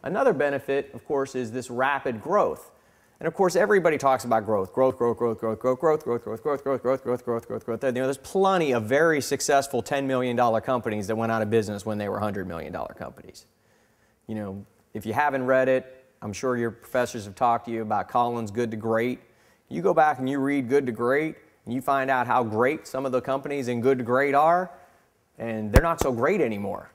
Another benefit, of course, is this rapid growth. And of course, everybody talks about growth. Growth, growth, growth, growth, growth, growth, growth, growth, growth, growth, growth, growth, growth, growth, growth. You know, there's plenty of very successful $10 million companies that went out of business when they were $100 million companies. You know, if you haven't read it, I'm sure your professors have talked to you about Collins' Good to Great. You go back and you read Good to Great, and you find out how great some of the companies in Good to Great are, and they're not so great anymore.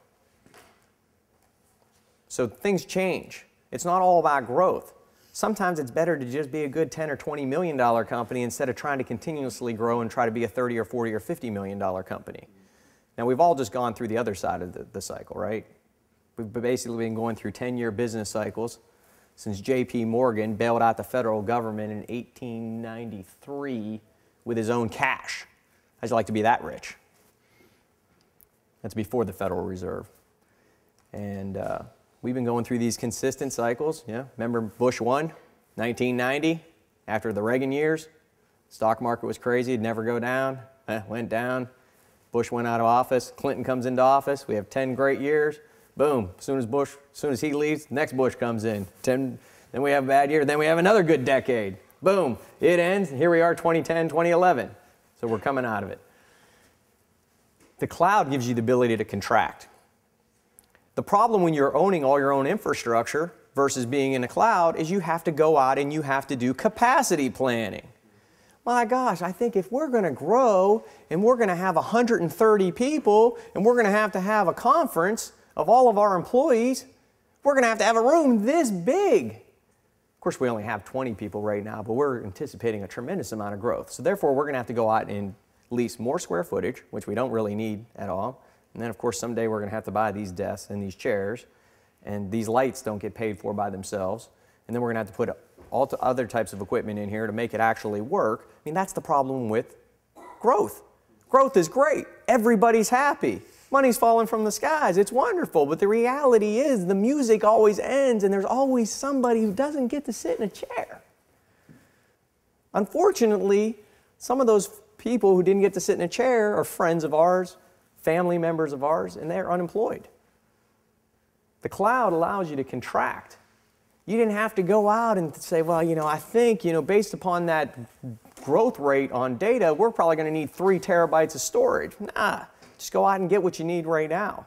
So things change. It's not all about growth. Sometimes it's better to just be a good $10 or $20 million company instead of trying to continuously grow and try to be a $30 or $40 or $50 million company. Now, we've all just gone through the other side of the cycle, right? We've basically been going through 10-year business cycles since J.P. Morgan bailed out the federal government in 1893 with his own cash. How'd you like to be that rich? That's before the Federal Reserve. And we've been going through these consistent cycles. Yeah, remember Bush 1, 1990, after the Reagan years? Stock market was crazy, it'd never go down. Went down. Bush went out of office. Clinton comes into office. We have 10 great years. Boom. As soon as he leaves, next Bush comes in. Then we have a bad year. Then we have another good decade. Boom. It ends. Here we are, 2010, 2011. So we're coming out of it. The cloud gives you the ability to contract. The problem when you're owning all your own infrastructure versus being in the cloud is you have to go out and you have to do capacity planning. My gosh, I think if we're going to grow and we're going to have 130 people and we're going to have a conference of all of our employees, we're going to have a room this big. Of course, we only have 20 people right now, but we're anticipating a tremendous amount of growth. So therefore, we're going to have to go out and lease more square footage, which we don't really need at all. And then, of course, someday we're going to have to buy these desks and these chairs, and these lights don't get paid for by themselves. And then we're going to have to put all other types of equipment in here to make it actually work. I mean, that's the problem with growth. Growth is great. Everybody's happy. Money's falling from the skies. It's wonderful. But the reality is the music always ends, and there's always somebody who doesn't get to sit in a chair. Unfortunately, some of those people who didn't get to sit in a chair are friends of ours, family members of ours, and they're unemployed. The cloud allows you to contract. You didn't have to go out and say, well, you know, I think, you know, based upon that growth rate on data, we're probably going to need 3 terabytes of storage. Nah, just go out and get what you need right now.